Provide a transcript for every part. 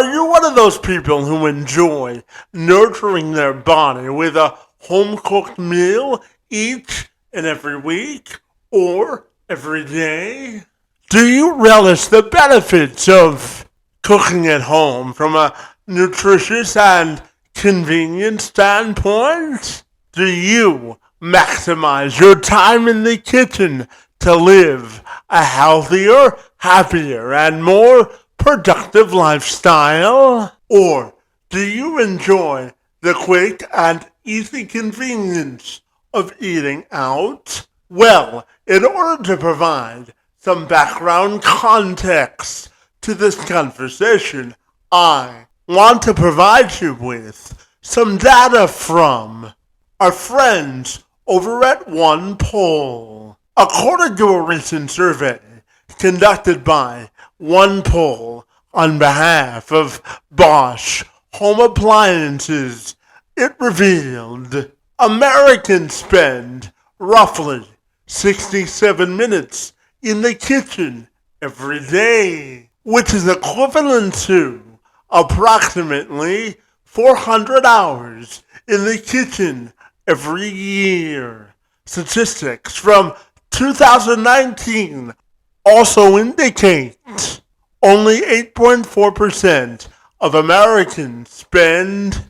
Are you one of those people who enjoy nurturing their body with a home-cooked meal each and every week or every day? Do you relish the benefits of cooking at home from a nutritious and convenient standpoint? Do you maximize your time in the kitchen to live a healthier, happier, and more productive lifestyle? Or do you enjoy the quick and easy convenience of eating out? Well, in order to provide some background context to this conversation, I want to provide you with some data from our friends over at OnePoll. According to a recent survey conducted by OnePoll on behalf of Bosch Home Appliances, it revealed Americans spend roughly 67 minutes in the kitchen every day, which is equivalent to approximately 400 hours in the kitchen every year. Statistics from 2019 also indicate only 8.4% of Americans spend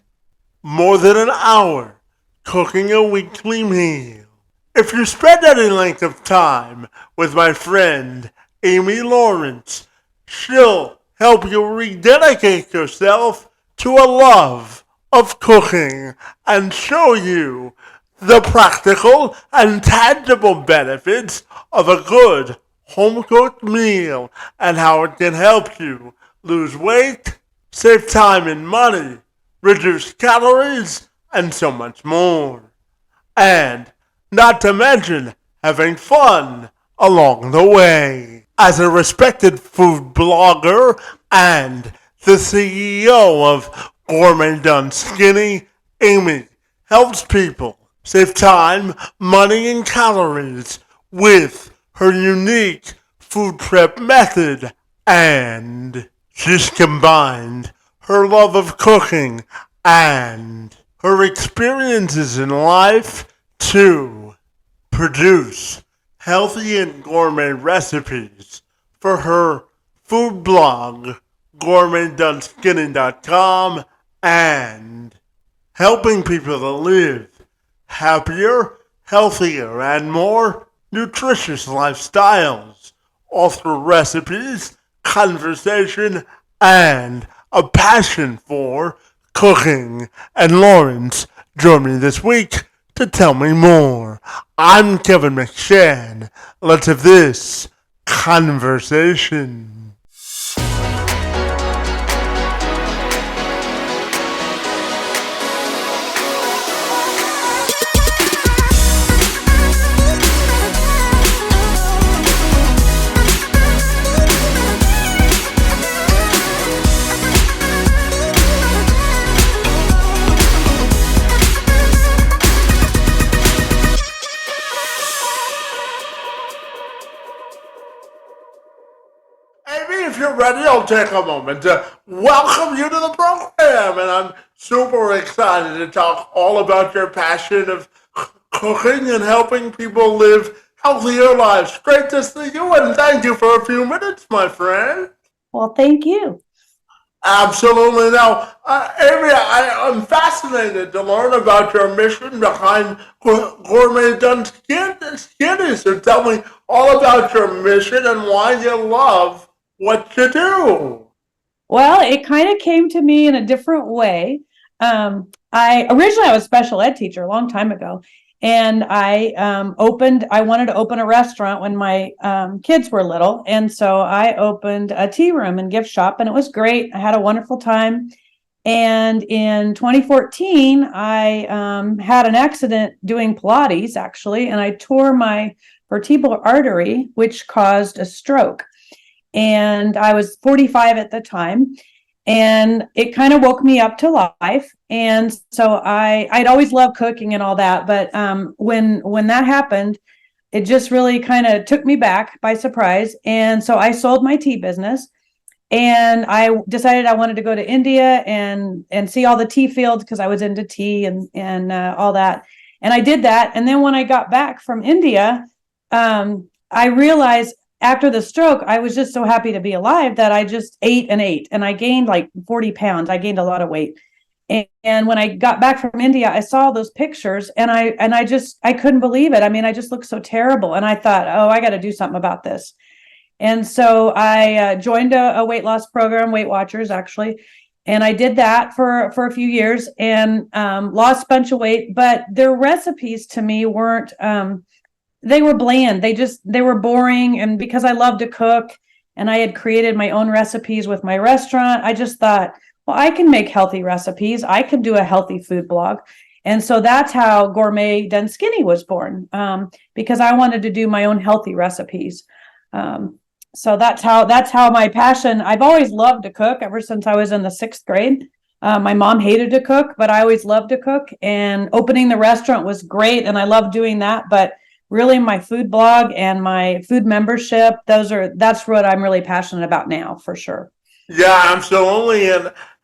more than an hour cooking a weekly meal. If you spend any length of time with my friend Amy Lawrence, she'll help you rededicate yourself to a love of cooking and show you the practical and tangible benefits of a good home-cooked meal and how it can help you lose weight, save time and money, reduce calories, and so much more. And not to mention having fun along the way. As a respected food blogger and the CEO of Gourmet Done Skinny, Amy helps people save time, money, and calories with her unique food prep method, and she's combined her love of cooking and her experiences in life to produce healthy and gourmet recipes for her food blog, gourmetdoneskinny.com, and helping people to live happier, healthier, and more nutritious lifestyles, all through recipes, conversation, and a passion for cooking. And Lawrence joined me this week to tell me more. I'm Kevin McShann. Let's have this conversation. If you're ready, I'll take a moment to welcome you to the program, and I'm super excited to talk all about your passion of cooking and helping people live healthier lives. Great to see you, and thank you for a few minutes, my friend. Well, thank you. Absolutely. Now, Amy, I'm fascinated to learn about your mission behind Gourmet Done Skinny. So tell me all about your mission and why you love what you do. Well, it kind of came to me in a different way. I was a special ed teacher a long time ago, and I wanted to open a restaurant when my kids were little, and so I opened a tea room and gift shop, and it was great. I had a wonderful time. And in 2014, I had an accident doing Pilates, actually, and I tore my vertebral artery, which caused a stroke. And I was 45 at the time, and it kind of woke me up to life. And so I'd always loved cooking and all that, but when that happened, it just really kind of took me back by surprise. And so I sold my tea business, And I decided I wanted to go to India and see all the tea fields because I was into tea and all that. And I did that. And then when I got back from India, I realized after the stroke, I was just so happy to be alive that I just ate and ate. And I gained like 40 pounds. I gained a lot of weight. And when I got back from India, I saw those pictures and I couldn't believe it. I mean, I just looked so terrible. And I thought, oh, I got to do something about this. And so I joined a weight loss program, Weight Watchers, actually. And I did that for a few years and lost a bunch of weight. But their recipes to me weren't, they were bland. They were boring. And because I love to cook and I had created my own recipes with my restaurant, I just thought, well, I can make healthy recipes. I can do a healthy food blog. And so that's how Gourmet Done Skinny was born, because I wanted to do my own healthy recipes. So that's how my passion. I've always loved to cook ever since I was in the 6th grade. My mom hated to cook, but I always loved to cook. And opening the restaurant was great, and I loved doing that. But really, my food blog and my food membership, that's what I'm really passionate about now, for sure. Yeah, absolutely.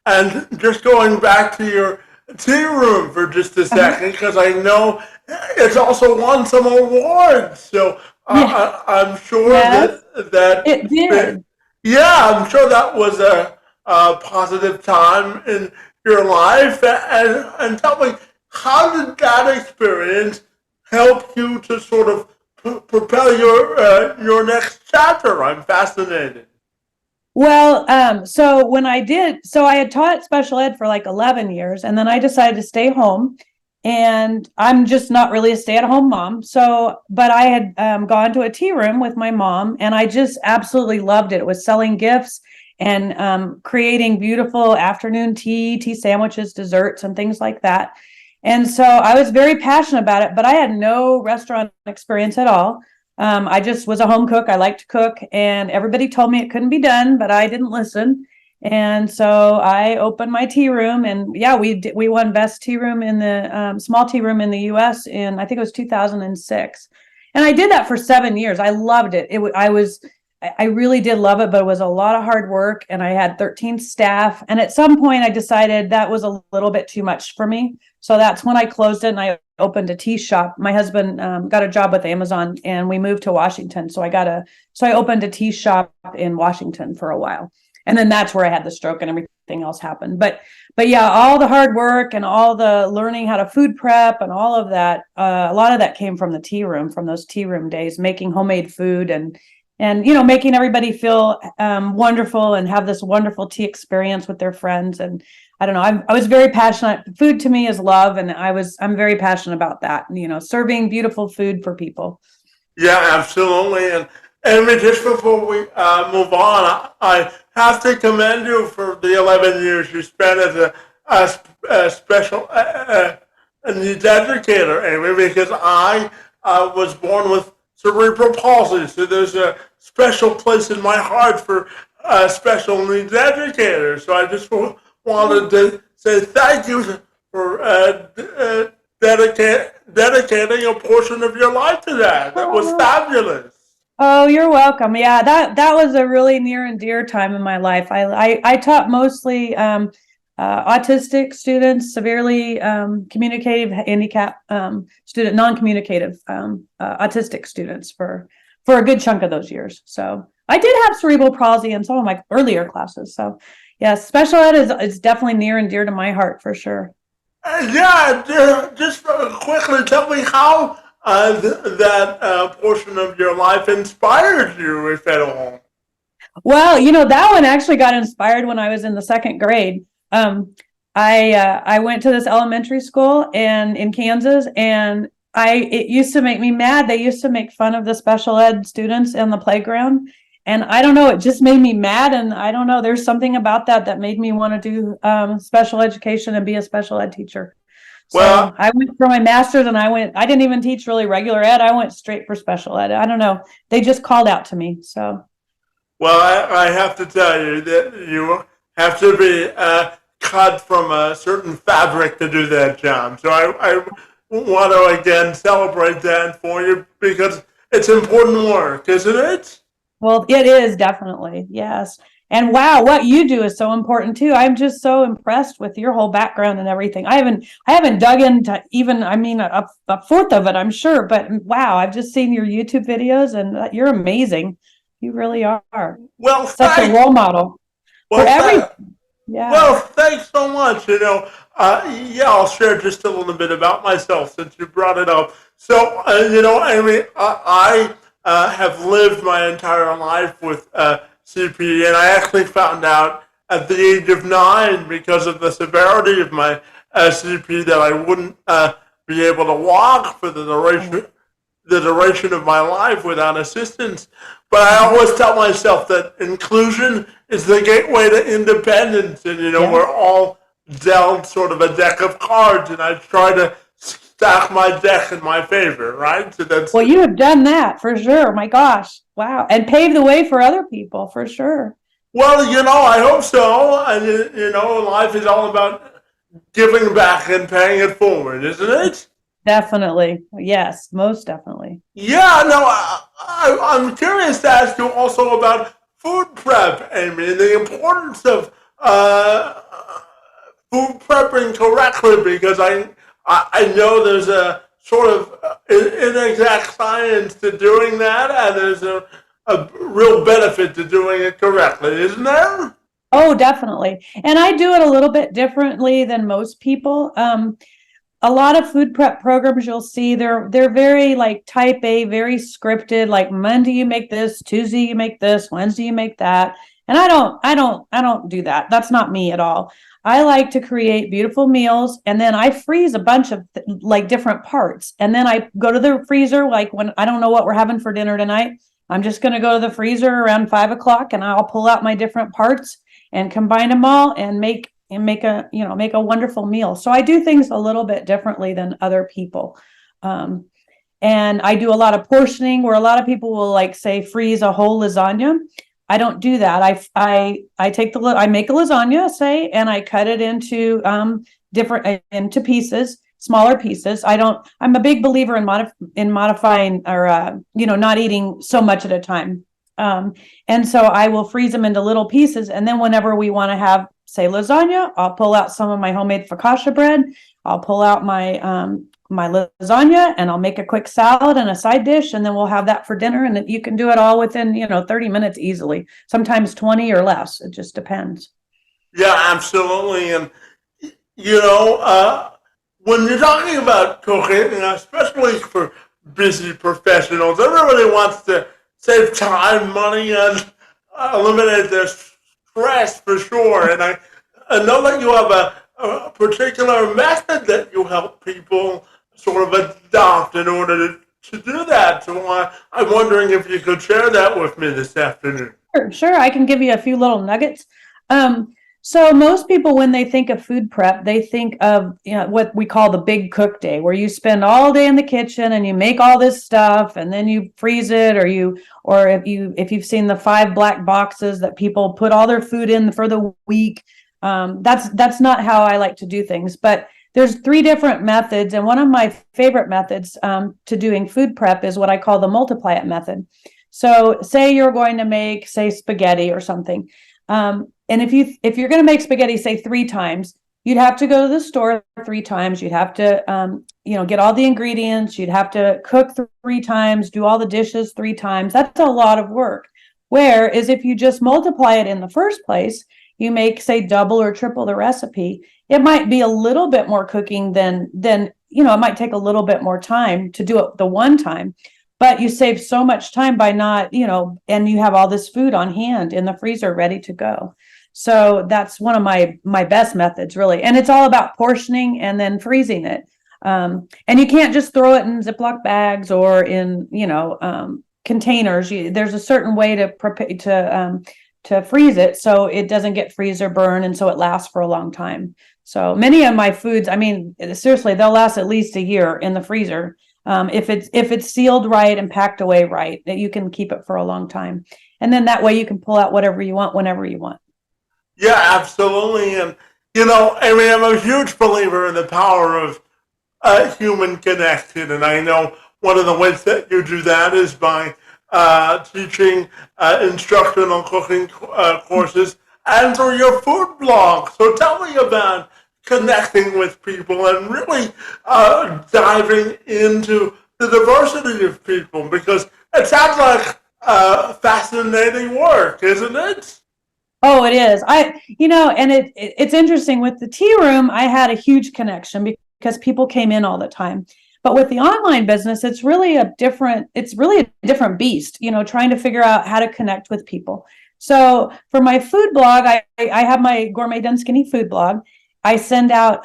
And just going back to your tea room for just a second, because I know it's also won some awards. So Yeah. I'm sure Yes, that it did. yeah, I'm sure that was a positive time in your life. And tell me, how did that experience help you to sort of propel your next chapter? I'm fascinated. Well, so I had taught special ed for like 11 years, and then I decided to stay home. And I'm just not really a stay-at-home mom. So, but I had gone to a tea room with my mom, and I just absolutely loved it. It was selling gifts and creating beautiful afternoon tea sandwiches, desserts, and things like that. And so I was very passionate about it, but I had no restaurant experience at all. I just was a home cook. I liked to cook, and everybody told me it couldn't be done, but I didn't listen. And so I opened my tea room, and yeah, we won best tea room in the small tea room in the U.S. in, I think it was 2006. And I did that for 7 years. I loved it. I really did love it, but it was a lot of hard work, and I had 13 staff. And at some point, I decided that was a little bit too much for me. So that's when I closed it and I opened a tea shop. My husband got a job with Amazon, and we moved to Washington. So I opened a tea shop in Washington for a while. And then that's where I had the stroke and everything else happened. But yeah, all the hard work and all the learning how to food prep and all of that, a lot of that came from the tea room, from those tea room days, making homemade food and making everybody feel wonderful and have this wonderful tea experience with their friends. And I don't know, I was very passionate. Food to me is love, and I'm very passionate about that. Serving beautiful food for people. Yeah, absolutely. And just before we move on, I have to commend you for the 11 years you spent as a special needs educator, Amy, because I was born with cerebral palsy, so there's a special place in my heart for special needs educators. So I just wanted to say thank you for dedicating a portion of your life to that. That was fabulous. Oh, you're welcome. Yeah, that was a really near and dear time in my life. I taught mostly autistic students, severely communicative handicap student, non-communicative autistic students for a good chunk of those years. So I did have cerebral palsy in some of my earlier classes. So yeah, special ed is definitely near and dear to my heart, for sure. Just quickly tell me how that portion of your life inspired you, if at all. Well, that one actually got inspired when I was in the 2nd grade. I went to this elementary school in Kansas, and it used to make me mad. They used to make fun of the special ed students in the playground. And I don't know, it just made me mad. And I don't know, there's something about that made me want to do special education and be a special ed teacher. So Well, I went for my master's, and I didn't even teach really regular ed. I went straight for special ed. I don't know. They just called out to me. So. well, I have to tell you that you have to be cut from a certain fabric to do that job. So I want to again celebrate that for you, because it's important work, isn't it? Well, it is definitely. Yes. And wow, what you do is so important too. I'm just so impressed with your whole background and everything. I haven't dug into even, I mean, a fourth of it, I'm sure, but wow, I've just seen your YouTube videos and you're amazing. You really are Well, such a role model for well, every, yeah. well, thanks so much. Yeah, I'll share just a little bit about myself since you brought it up. So, Amy, I have lived my entire life with CP, and I actually found out at the age of 9 because of the severity of my CP that I wouldn't be able to walk for the duration of my life without assistance. But I always tell myself that inclusion is the gateway to independence, and Yeah. we're all dealt sort of a deck of cards, and I try to stack my deck in my favor, right? So that's Well, you have done that for sure. My gosh. Wow. And paved the way for other people for sure. well, I hope so. And life is all about giving back and paying it forward, isn't it? Definitely. Yes, most definitely. Yeah, no, I'm curious to ask you also about food prep, Amy, and the importance of uh, food prepping correctly because I know there's a sort of inexact science to doing that, and there's a real benefit to doing it correctly, isn't there? Oh, definitely. And I do it a little bit differently than most people. A lot of food prep programs you'll see they're very like type A, very scripted, like Monday you make this, Tuesday you make this, Wednesday you make that. And I don't do that. That's not me at all. I like to create beautiful meals and then I freeze a bunch of like different parts. And then I go to the freezer, like when I don't know what we're having for dinner tonight. I'm just going to go to the freezer around 5 o'clock and I'll pull out my different parts and combine them all and make a wonderful meal. So I do things a little bit differently than other people. Um, and I do a lot of portioning where a lot of people will like say freeze a whole lasagna. I don't do that. I make a lasagna, say, and I cut it into different into pieces, smaller pieces. I'm a big believer in modifying or not eating so much at a time. And so I will freeze them into little pieces. And then whenever we want to have, say, lasagna, I'll pull out some of my homemade focaccia bread. I'll pull out my lasagna and I'll make a quick salad and a side dish. And then we'll have that for dinner. And you can do it all within, 30 minutes easily, sometimes 20 or less. It just depends. Yeah, absolutely. And you know, when you're talking about cooking, especially for busy professionals, everybody wants to save time, money, and eliminate their stress for sure. And I know that you have a particular method that you help people sort of adopt in order to do that. So I'm wondering if you could share that with me this afternoon. Sure. I can give you a few little nuggets. So most people, when they think of food prep, they think of what we call the big cook day, where you spend all day in the kitchen and you make all this stuff and then you freeze it, or if you've seen the 5 black boxes that people put all their food in for the week. That's not how I like to do things. But there's 3 different methods, and one of my favorite methods to doing food prep is what I call the multiply it method. So say you're going to make, say, spaghetti or something. And if you're going to make spaghetti, say 3 times, you'd have to go to the store 3 times. You'd have to, get all the ingredients. You'd have to cook 3 times, do all the dishes 3 times. That's a lot of work. Whereas if you just multiply it in the first place, you make, say, double or triple the recipe. It might be a little bit more cooking than it might take a little bit more time to do it the one time. But you save so much time by not, and you have all this food on hand in the freezer ready to go. So that's one of my best methods, really. And it's all about portioning and then freezing it. And you can't just throw it in Ziploc bags or in, containers. There's a certain way to prepare to freeze it so it doesn't get freeze or burn, and so it lasts for a long time. So many of my foods, I mean, seriously, they'll last at least a year in the freezer. If it's sealed right and packed away right, that you can keep it for a long time. And then that way you can pull out whatever you want whenever you want. Yeah, absolutely. And, I mean, I'm a huge believer in the power of human connection. And I know one of the ways that you do that is by teaching instructional cooking courses and through your food blog. So tell me about connecting with people and really diving into the diversity of people, because it sounds like fascinating work, isn't it? Oh, it is. And it's interesting with the tea room. I had a huge connection because people came in all the time. But with the online business, it's really a different beast, trying to figure out how to connect with people. So for my food blog, I have my Gourmet Done Skinny food blog. I send out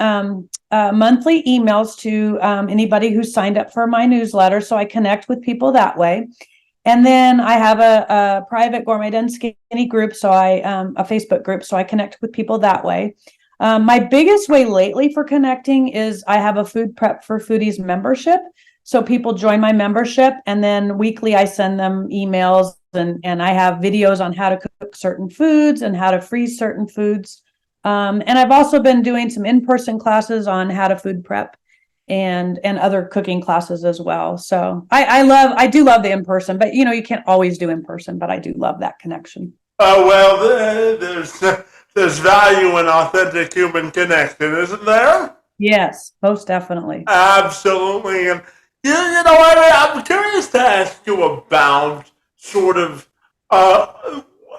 monthly emails to anybody who's signed up for my newsletter. So I connect with people that way. And then I have a private Gourmet Done Skinny group, a Facebook group, so I connect with people that way. My biggest way lately for connecting is I have a Food Prep for Foodies membership. So people join my membership, and then weekly I send them emails, and I have videos on how to cook certain foods and how to freeze certain foods. And I've also been doing some in-person classes on how to food prep and other cooking classes as well. So I do love the in-person, but you can't always do in-person, but I do love that connection. Oh well, there's value in authentic human connection, isn't there? Yes, most definitely. Absolutely. And I mean, I'm curious to ask you about sort of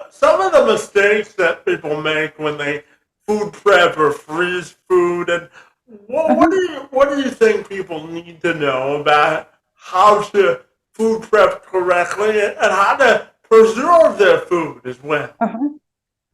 some of the mistakes that people make when they food prep or freeze food, and what do you think people need to know about how to food prep correctly and how to preserve their food as well? Uh-huh.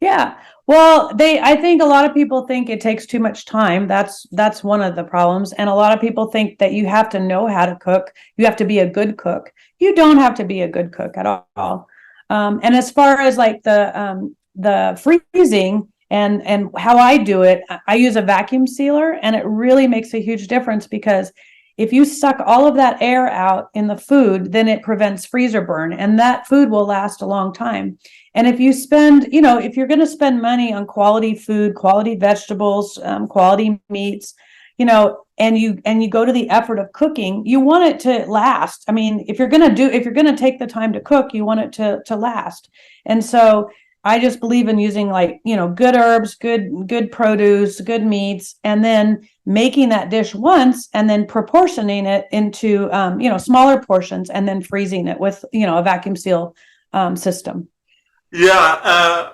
Yeah. Well, I think a lot of people think it takes too much time. That's one of the problems. And a lot of people think that you have to know how to cook. You have to be a good cook. You don't have to be a good cook at all. And as far as like the freezing and how I do it, I use a vacuum sealer, and it really makes a huge difference, because if you suck all of that air out in the food, then it prevents freezer burn, and that food will last a long time. And if you if you're going to spend money on quality food, quality vegetables, quality meats, and you go to the effort of cooking, you want it to last. I mean, if you're going to take the time to cook, you want it to last. And so I just believe in using good herbs, good produce, good meats, and then making that dish once and then proportioning it into, smaller portions, and then freezing it with, a vacuum seal system. Yeah,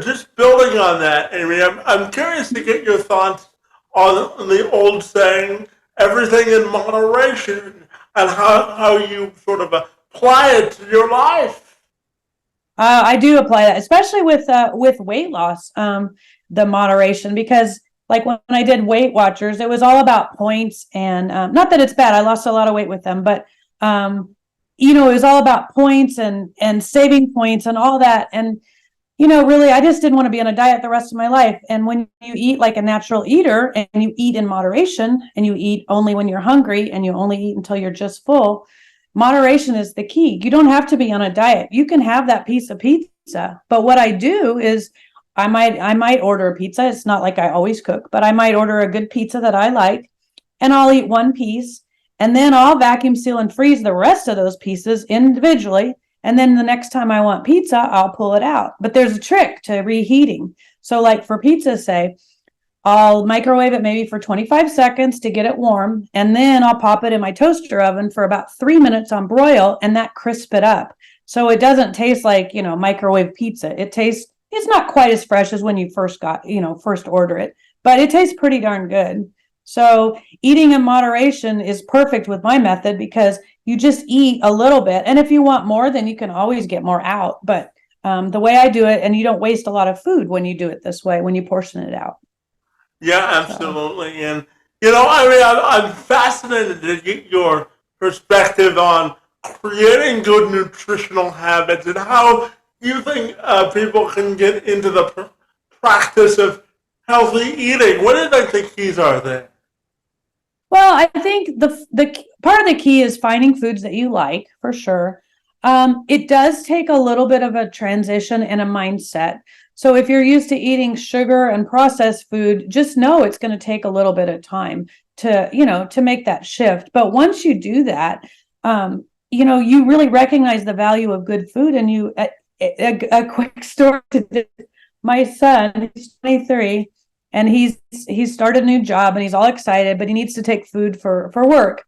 just building on that, Amy, I'm curious to get your thoughts on the old saying, everything in moderation, and how you sort of apply it to your life. I do apply that, especially with weight loss, the moderation, because like when I did Weight Watchers, it was all about points, and not that it's bad. I lost a lot of weight with them, but it was all about points and saving points and all that. And really, I just didn't want to be on a diet the rest of my life. And when you eat like a natural eater, and you eat in moderation, and you eat only when you're hungry, and you only eat until you're just full, moderation is the key. You don't have to be on a diet. You can have that piece of pizza. But what I do is I might order a pizza. It's not like I always cook, but I might order a good pizza that I like, and I'll eat one piece, and then I'll vacuum seal and freeze the rest of those pieces individually. And then the next time I want pizza, I'll pull it out. But there's a trick to reheating. So like for pizza, say, I'll microwave it maybe for 25 seconds to get it warm, and then I'll pop it in my toaster oven for about 3 minutes on broil, and that crisp it up. So it doesn't taste like, microwave pizza. It's not quite as fresh as when you first order it, but it tastes pretty darn good. So eating in moderation is perfect with my method, because you just eat a little bit. And if you want more, then you can always get more out. But the way I do it, and you don't waste a lot of food when you do it this way, when you portion it out. Yeah, So. absolutely. And, I mean, I'm fascinated to get your perspective on creating good nutritional habits and how you think people can get into the practice of healthy eating. What do you think the keys are there? Well, I think the part of the key is finding foods that you like, for sure. It does take a little bit of a transition and a mindset. So if you're used to eating sugar and processed food, just know it's going to take a little bit of time to make that shift. But once you do that, you really recognize the value of good food. And a quick story to my son, he's 23, and he's started a new job, and he's all excited, but he needs to take food for work,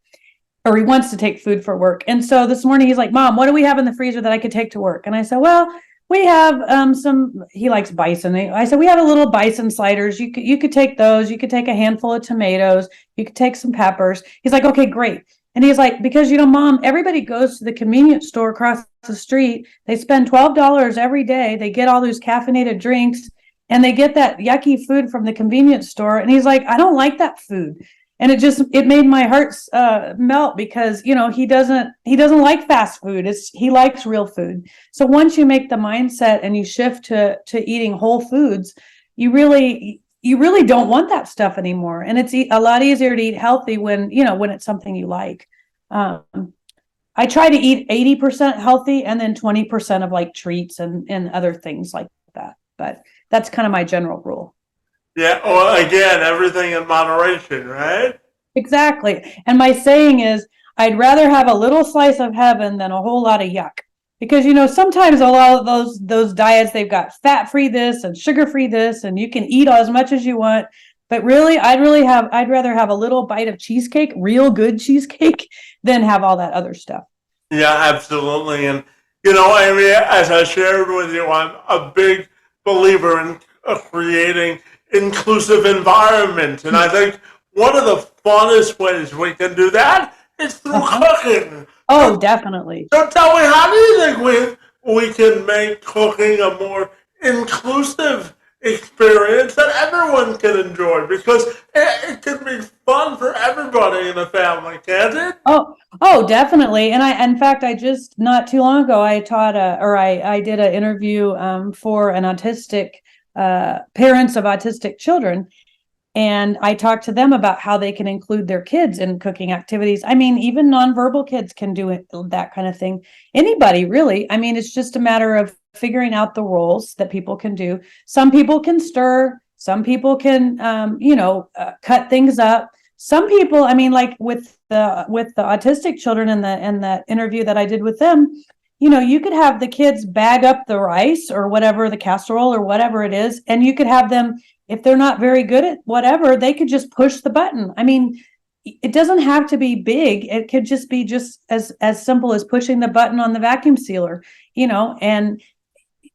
or he wants to take food for work. And so this morning he's like, Mom, what do we have in the freezer that I could take to work? And I said, well, we have he likes bison. I said, we have a little bison sliders. You could take those. You could take a handful of tomatoes. You could take some peppers. He's like, okay, great. And he's like, because, Mom, everybody goes to the convenience store across the street. They spend $12 every day. They get all those caffeinated drinks, and they get that yucky food from the convenience store. And he's like, I don't like that food. And it made my heart melt, because he doesn't like fast food. He likes real food. So once you make the mindset and you shift to eating whole foods, you really don't want that stuff anymore. And it's a lot easier to eat healthy when it's something you like. I try to eat 80% healthy, and then 20% of like treats and other things like that. But that's kind of my general rule. Yeah, well, again, everything in moderation, right? Exactly. And my saying is, I'd rather have a little slice of heaven than a whole lot of yuck. Because, sometimes a lot of those diets, they've got fat-free this and sugar-free this, and you can eat as much as you want. But really, I'd rather have a little bite of cheesecake, real good cheesecake, than have all that other stuff. Yeah, absolutely. And, Amy, as I shared with you, I'm a big believer in creating inclusive environment. And I think one of the funnest ways we can do that is through cooking. Oh, definitely. So tell me, how do you think we can make cooking a more inclusive experience that everyone can enjoy? Because it can be fun for everybody in a family, can't it? Oh, definitely. And in fact, I just not too long ago, I did an interview for an autistic parents of autistic children. And I talked to them about how they can include their kids in cooking activities. I mean, even nonverbal kids can do that kind of thing. Anybody, really. I mean, it's just a matter of figuring out the roles that people can do. Some people can stir. Some people can, cut things up. Some people, I mean, like with the autistic children and that interview that I did with them, you could have the kids bag up the rice or whatever, the casserole or whatever it is, and you could have them, if they're not very good at whatever, they could just push the button. I mean, it doesn't have to be big. It could just be just as simple as pushing the button on the vacuum sealer, and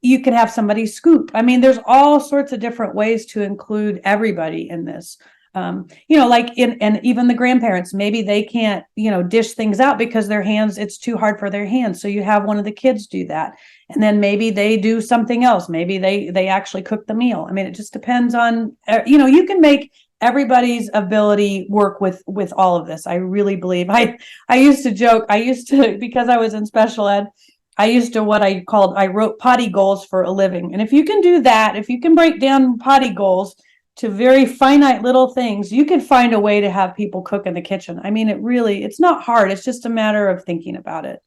you could have somebody scoop. I mean, there's all sorts of different ways to include everybody in this. And even the grandparents, maybe they can't, dish things out because their hands, it's too hard for their hands. So you have one of the kids do that. And then maybe they do something else. Maybe they actually cook the meal. I mean, it just depends on, you can make everybody's ability work with all of this. I really believe. I used to joke, because I was in special ed, I wrote potty goals for a living. And if you can do that, if you can break down potty goals to very finite little things, you can find a way to have people cook in the kitchen. I mean, it's not hard. It's just a matter of thinking about it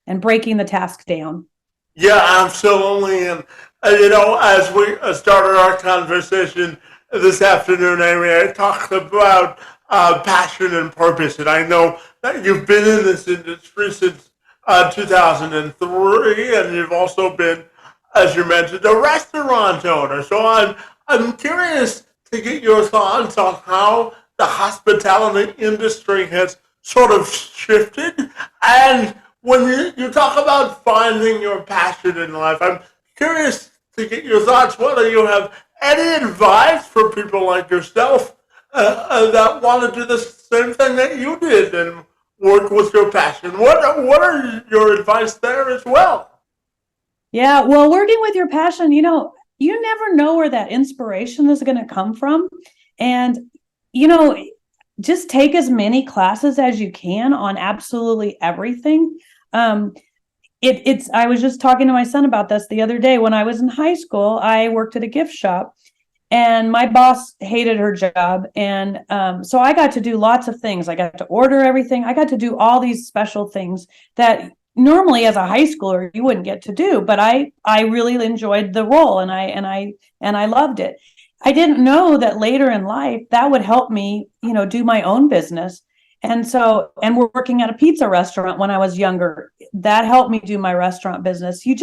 and breaking the task down. Yeah, absolutely. And, as we started our conversation this afternoon, Amy, I talked about passion and purpose. And I know that you've been in this industry since 2003, and you've also been, as you mentioned, a restaurant owner. So I'm curious to get your thoughts on how the hospitality industry has sort of shifted. And when you talk about finding your passion in life, I'm curious to get your thoughts, whether you have any advice for people like yourself that want to do the same thing that you did and work with your passion. What are your advice there as well? Yeah, well, working with your passion, you never know where that inspiration is going to come from. And, just take as many classes as you can on absolutely everything. I was just talking to my son about this the other day. When I was in high school, I worked at a gift shop, and my boss hated her job. And so I got to do lots of things. I got to order everything. I got to do all these special things that normally as a high schooler you wouldn't get to do, but I really enjoyed the role, and I loved it. I didn't know that later in life that would help me, do my own business. And we're working at a pizza restaurant when I was younger. That helped me do my restaurant business. You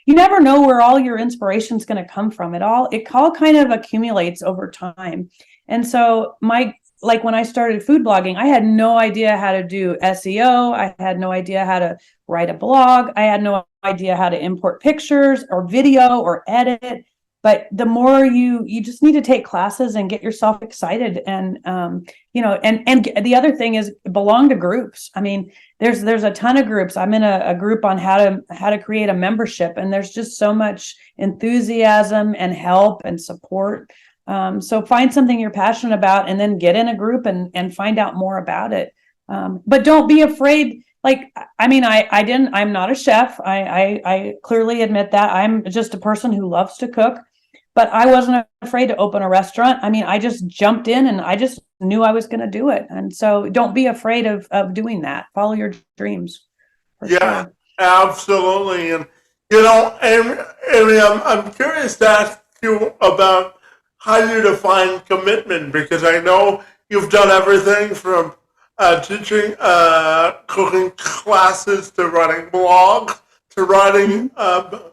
never know where all your inspiration is going to come from. It all kind of accumulates over time. And so like when I started food blogging, I had no idea how to do SEO. I had no idea how to write a blog. I had no idea how to import pictures or video or edit. But the more you just need to take classes and get yourself excited. And and the other thing is belong to groups. I mean, there's a ton of groups. I'm in a group on how to create a membership, and there's just so much enthusiasm and help and support. So find something you're passionate about, and then get in a group and find out more about it. But don't be afraid. Like, I mean, I'm not a chef. I clearly admit that. I'm just a person who loves to cook, but I wasn't afraid to open a restaurant. I mean, I just jumped in and I just knew I was going to do it. And so don't be afraid of doing that. Follow your dreams. Yeah, Sure. absolutely. And, Amy, I'm curious to ask you about how you define commitment, because I know you've done everything from teaching cooking classes to writing blogs to writing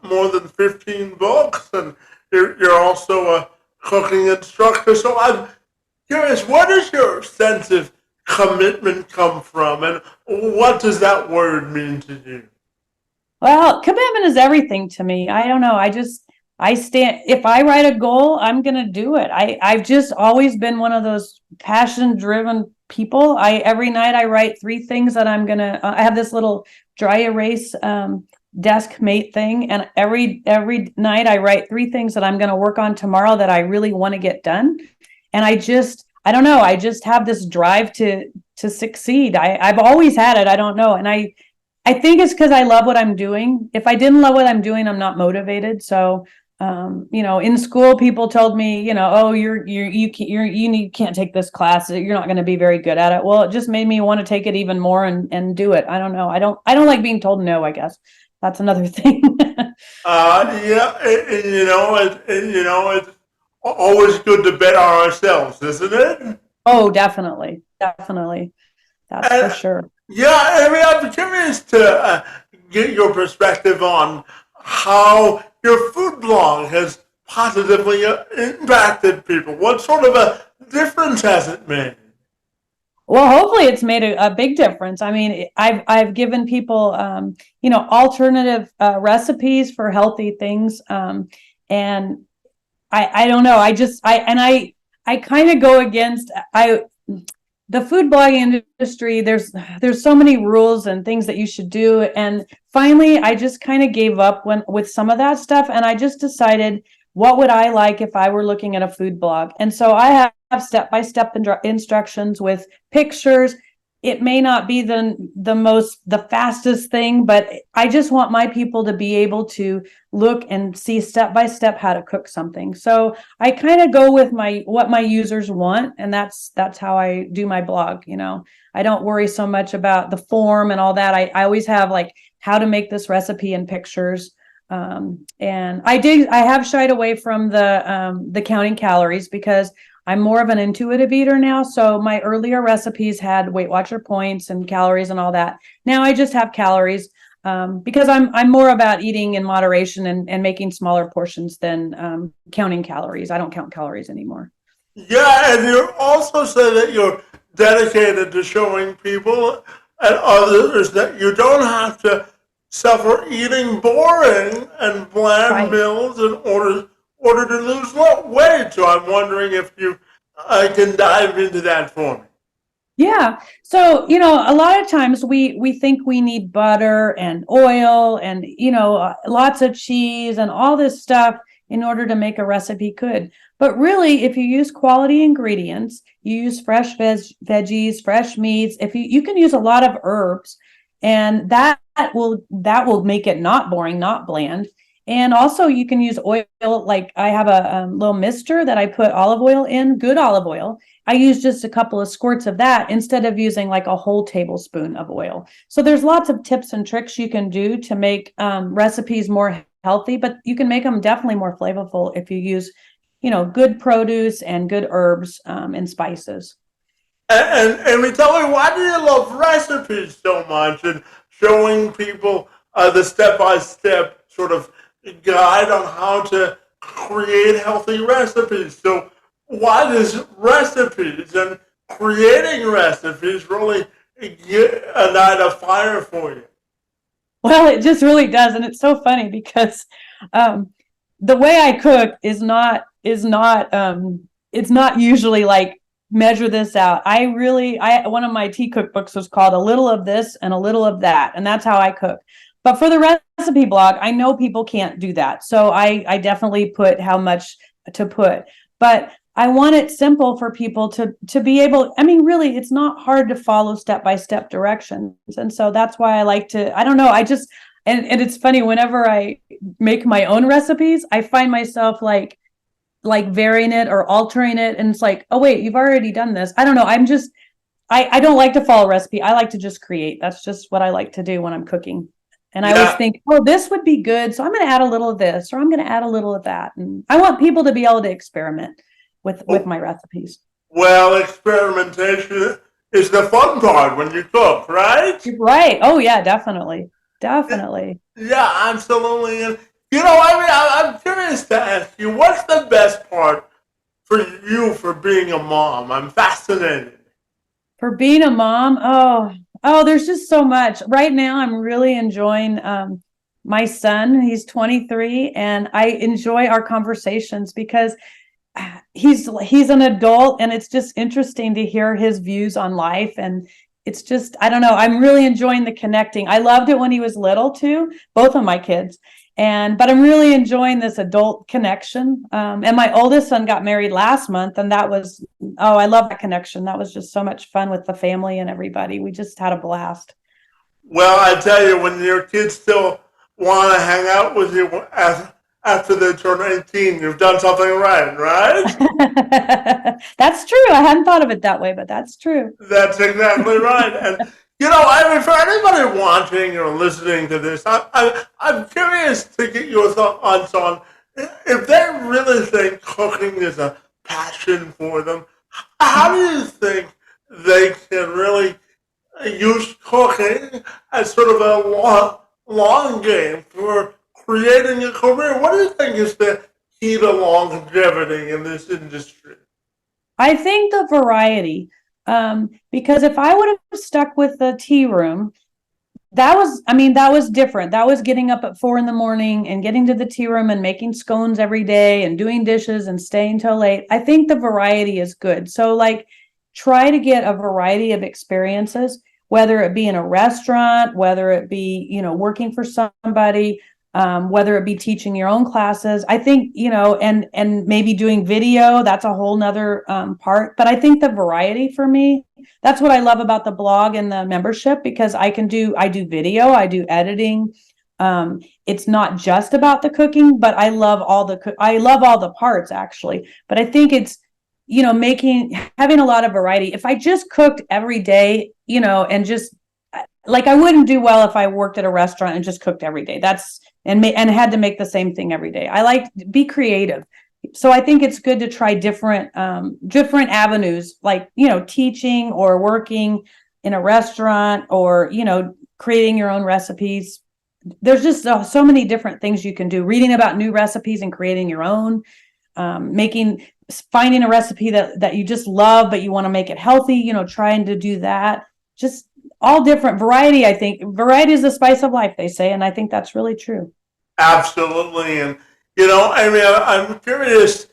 more than 15 books, and you're also a cooking instructor. So I'm curious, where does your sense of commitment come from, and what does that word mean to you? Well, commitment is everything to me. I don't know. I stand, if I write a goal, I'm going to do it. I've just always been one of those passion driven people. Every night I write three things that I have this little dry erase, desk mate thing. And every night I write three things that I'm going to work on tomorrow that I really want to get done. And I don't know. I just have this drive to succeed. I've always had it. I don't know. And I think it's because I love what I'm doing. If I didn't love what I'm doing, I'm not motivated. So, in school, people told me, oh, you can't take this class. You're not going to be very good at it. Well, it just made me want to take it even more and do it. I don't know. I don't like being told no, I guess. That's another thing. Yeah, it's always good to bet on ourselves, isn't it? Oh, definitely. Definitely. That's for And sure. yeah, I mean, I'm curious to get your perspective on how your food blog has positively impacted people. What sort of a difference has it made? Well, hopefully it's made a big difference. I mean, I've given people, alternative recipes for healthy things. And I don't know. I kind of go against the food blogging industry. There's so many rules and things that you should do. And finally, I just kind of gave up with some of that stuff. And I just decided, what would I like if I were looking at a food blog? And so I have step-by-step instructions with pictures. It may not be the fastest thing, but I just want my people to be able to look and see step-by-step how to cook something. So I kind of go with what my users want, and that's how I do my blog. I don't worry so much about the form and all that. I always have like how to make this recipe and pictures. And I have shied away from the counting calories because I'm more of an intuitive eater now. So my earlier recipes had Weight Watcher points and calories and all that. Now I just have calories, because I'm more about eating in moderation and making smaller portions than counting calories. I don't count calories anymore. Yeah, and you also say that you're dedicated to showing people and others that you don't have to suffer eating boring and bland Right. meals in order to lose weight. So I'm wondering if you can dive into that for me. Yeah. So, a lot of times we think we need butter and oil and, lots of cheese and all this stuff in order to make a recipe good. But really, if you use quality ingredients, you use fresh veggies, fresh meats, if you can use a lot of herbs, and that will make it not boring, not bland. And also you can use oil. Like I have a little mister that I put olive oil in, good olive oil. I use just a couple of squirts of that instead of using like a whole tablespoon of oil. So there's lots of tips and tricks you can do to make recipes more healthy, but you can make them definitely more flavorful if you use, good produce and good herbs and spices. And tell me, why do you love recipes so much and showing people the step-by-step sort of guide on how to create healthy recipes? So why does recipes and creating recipes really get a night of fire for you? Well, it just really does, and it's so funny because um, the way I cook is not it's not usually like measure this out. I one of my tea cookbooks was called A Little of This and a Little of That, and that's how I cook. But for the recipe blog, I know people can't do that, so I definitely put how much to put. But I want it simple for people to be able. I mean, really, it's not hard to follow step by step directions, and so that's why I like to. I don't know. I just and it's funny whenever I make my own recipes, I find myself like varying it or altering it, and it's like, oh wait, you've already done this. I don't know. I don't like to follow a recipe. I like to just create. That's just what I like to do when I'm cooking. And I always Yeah. think, oh, this would be good, so I'm going to add a little of this, or I'm going to add a little of that. And I want people to be able to experiment with my recipes. Well, experimentation is the fun part when you cook, right? Right. Oh yeah, definitely. Definitely. Yeah, absolutely. And I mean, I'm curious to ask you, what's the best part for you for being a mom? I'm fascinated. For being a mom, there's just so much. Right now, I'm really enjoying my son. He's 23, and I enjoy our conversations because he's an adult, and it's just interesting to hear his views on life. And it's just, I don't know, I'm really enjoying the connecting. I loved it when he was little too, both of my kids. But I'm really enjoying this adult connection. And my oldest son got married last month, and that was, oh, I love that connection. That was just so much fun with the family and everybody. We just had a blast. Well, I tell you, when your kids still want to hang out with you after they turn 18, you've done something right, right? That's true. I hadn't thought of it that way, but that's true. That's exactly right. And, I mean, for anybody watching or listening to this, I'm curious to get your thoughts on if they really think cooking is a passion for them, how do you think they can really use cooking as sort of a long game for creating a career? What do you think is the key to longevity in this industry? I think the variety, because if I would have stuck with the tea room, that was different. That was getting up at 4 in the morning and getting to the tea room and making scones every day and doing dishes and staying till late. I think the variety is good. So like try to get a variety of experiences, whether it be in a restaurant, whether it be, working for somebody, whether it be teaching your own classes. I think, and maybe doing video, that's a whole nother part. But I think the variety for me, that's what I love about the blog and the membership, because I do video, I do editing. It's not just about the cooking, but I love all the parts actually. But I think it's, having a lot of variety. If I just cooked every day, and just like, I wouldn't do well if I worked at a restaurant and just cooked every day. And had to make the same thing every day. I like to be creative. So I think it's good to try different avenues, like, teaching or working in a restaurant, or, creating your own recipes. There's just so many different things you can do. Reading about new recipes and creating your own, finding a recipe that you just love, but you want to make it healthy, trying to do that. Just all different variety. I think variety is the spice of life, they say. And I think that's really true. Absolutely. And, I mean, I'm curious,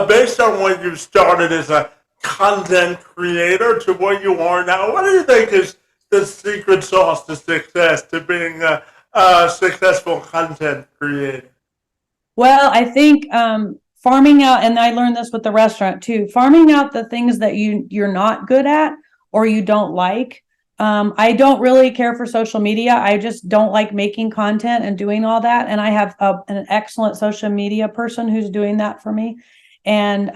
based on when you started as a content creator to what you are now, what do you think is the secret sauce to success, to being a successful content creator? Well, I think farming out, and I learned this with the restaurant too, farming out the things that you're not good at or you don't like. I don't really care for social media. I just don't like making content and doing all that. And I have an excellent social media person who's doing that for me. And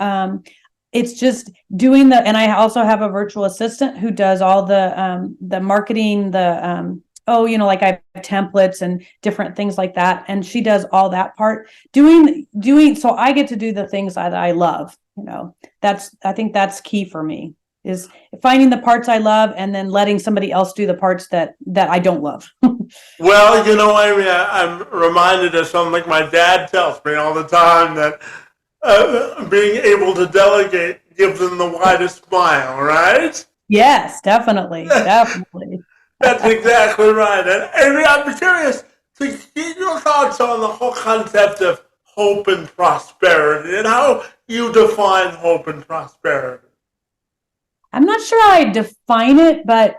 it's just doing and I also have a virtual assistant who does all the marketing, like I have templates and different things like that. And she does all that part so I get to do the things that I love, I think that's key for me, is finding the parts I love and then letting somebody else do the parts that I don't love. Well, Amy, I'm reminded of something like my dad tells me all the time, that being able to delegate gives them the widest smile, right? Yes, definitely. Definitely. That's exactly right. And Amy, I'm curious to get your thoughts on the whole concept of hope and prosperity and how you define hope and prosperity. I'm not sure how I define it, but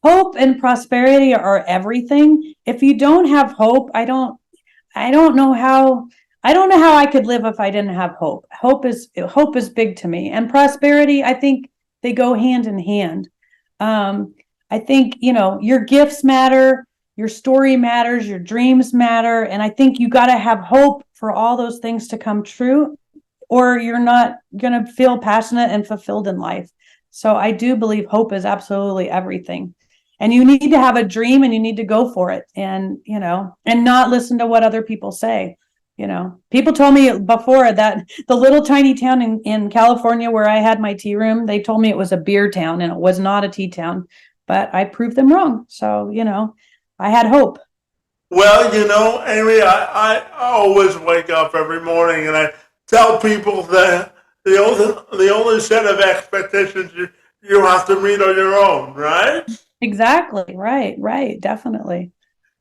hope and prosperity are everything. If you don't have hope, I don't know how I could live if I didn't have hope. Hope is big to me. And prosperity, I think they go hand in hand. I think, your gifts matter, your story matters, your dreams matter, and I think you got to have hope for all those things to come true, or you're not going to feel passionate and fulfilled in life. So I do believe hope is absolutely everything. And you need to have a dream and you need to go for it, and, and not listen to what other people say. People told me before that the little tiny town in California where I had my tea room, they told me it was a beer town and it was not a tea town, but I proved them wrong. So, I had hope. Well, Amy, I always wake up every morning and I tell people that the only set of expectations you have to meet are your own, right? Exactly. Right. Definitely.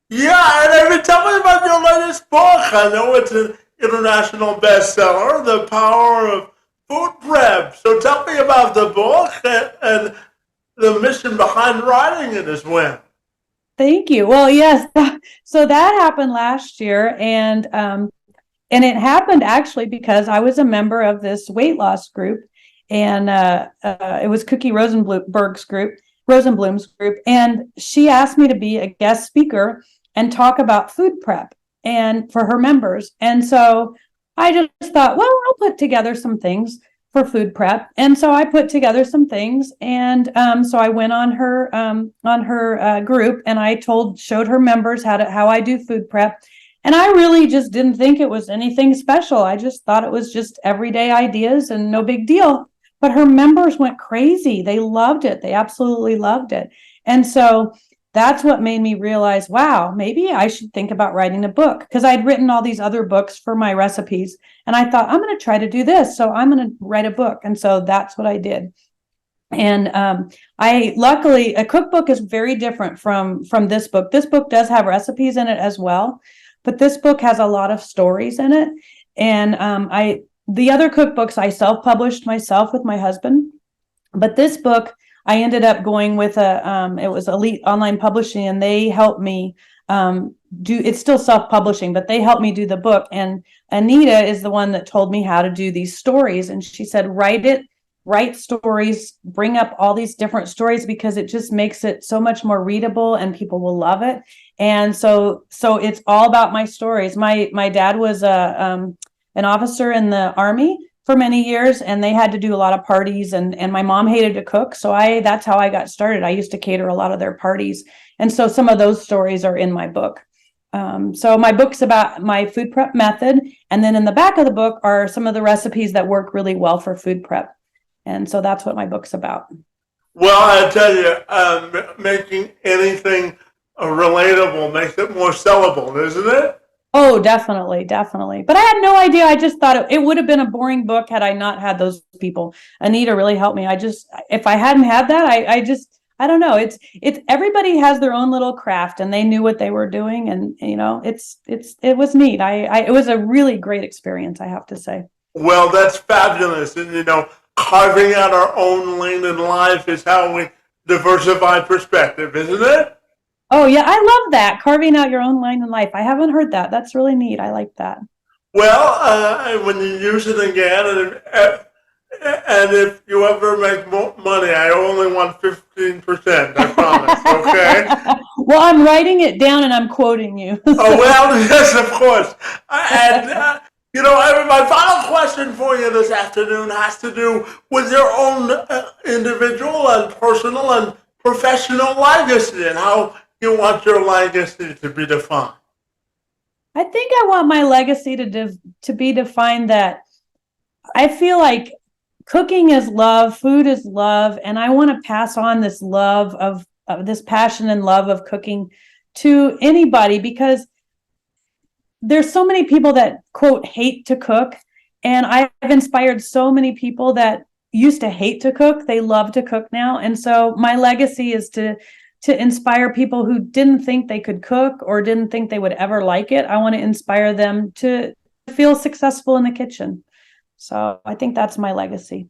Yeah, and Amy, tell me about your latest book. I know it's an international bestseller, The Power of Food Prep. So tell me about the book and the mission behind writing it as well. Thank you. Well, yes. So that happened last year, and it happened actually because I was a member of this weight loss group, and it was Cookie Rosenblum's group, and she asked me to be a guest speaker and talk about food prep and for her members. And so I just thought, well, I'll put together some things for food prep. And so I put together some things, and so I went on her group, and I showed her members how I do food prep. And I really just didn't think it was anything special. I just thought it was just everyday ideas and no big deal. But her members went crazy. They loved it. They absolutely loved it. And so that's what made me realize, wow, maybe I should think about writing a book, because I'd written all these other books for my recipes. And I thought, I'm going to try to do this. So I'm going to write a book. And so that's what I did. And I luckily, a cookbook is very different from this book. This book does have recipes in it as well, but this book has a lot of stories in it. And the other cookbooks I self-published myself with my husband, but this book I ended up going with it was Elite Online Publishing, and they helped me it's still self-publishing, but they helped me do the book. And Anita is the one that told me how to do these stories. And she said, write stories, bring up all these different stories, because it just makes it so much more readable and people will love it. And so it's all about my stories. My dad was an officer in the Army for many years, and they had to do a lot of parties, and my mom hated to cook. So that's how I got started. I used to cater a lot of their parties. And so some of those stories are in my book. So my book's about my food prep method. And then in the back of the book are some of the recipes that work really well for food prep. And so that's what my book's about. Well, I tell you, making anything relatable makes it more sellable, isn't it? Oh, definitely. But I had no idea. I just thought it would have been a boring book had I not had those people. Anita really helped me. If I hadn't had that, I don't know. It's everybody has their own little craft, and they knew what they were doing. And, it was neat. It was a really great experience, I have to say. Well, that's fabulous. And, carving out our own lane in life is how we diversify perspective, isn't it? Oh, yeah. I love that. Carving out your own line in life. I haven't heard that. That's really neat. I like that. Well, when you use it again, and if you ever make more money, I only want 15%, I promise, okay? Well, I'm writing it down and I'm quoting you. Oh, well, yes, of course. And, my final question for you this afternoon has to do with your own individual and personal and professional legacy, and how you want your legacy to be defined. I think I want my legacy to be defined that I feel like cooking is love, food is love, and I want to pass on this love of this passion and love of cooking to anybody, because there's so many people that quote hate to cook, and I've inspired so many people that used to hate to cook. They love to cook now. And so my legacy is to inspire people who didn't think they could cook or didn't think they would ever like it. I want to inspire them to feel successful in the kitchen. So I think that's my legacy.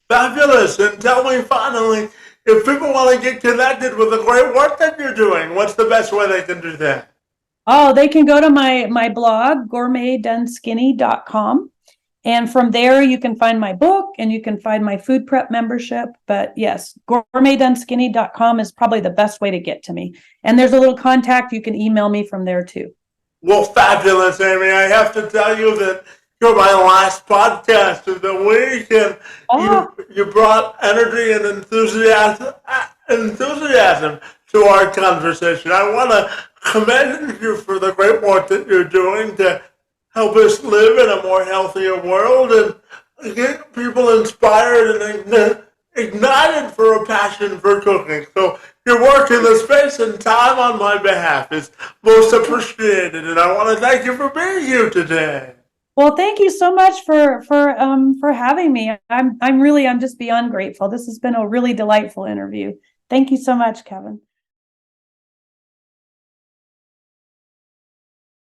Fabulous. And tell me finally, if people want to get connected with the great work that you're doing, what's the best way they can do that? Oh, they can go to my blog, gourmetdoneskinny.com. And from there, you can find my book and you can find my food prep membership. But yes, gourmetdoneskinny.com is probably the best way to get to me. And there's a little contact. You can email me from there too. Well, fabulous, Amy. I have to tell you that you're my last podcast of the week, and you brought energy and enthusiasm to our conversation. I want to commend you for the great work that you're doing to help us live in a more healthier world and get people inspired and ignited for a passion for cooking. So your work in the space and time on my behalf is most appreciated, and I want to thank you for being here today. Well, thank you so much for having me. I'm just beyond grateful. This has been a really delightful interview. Thank you so much, Kevin.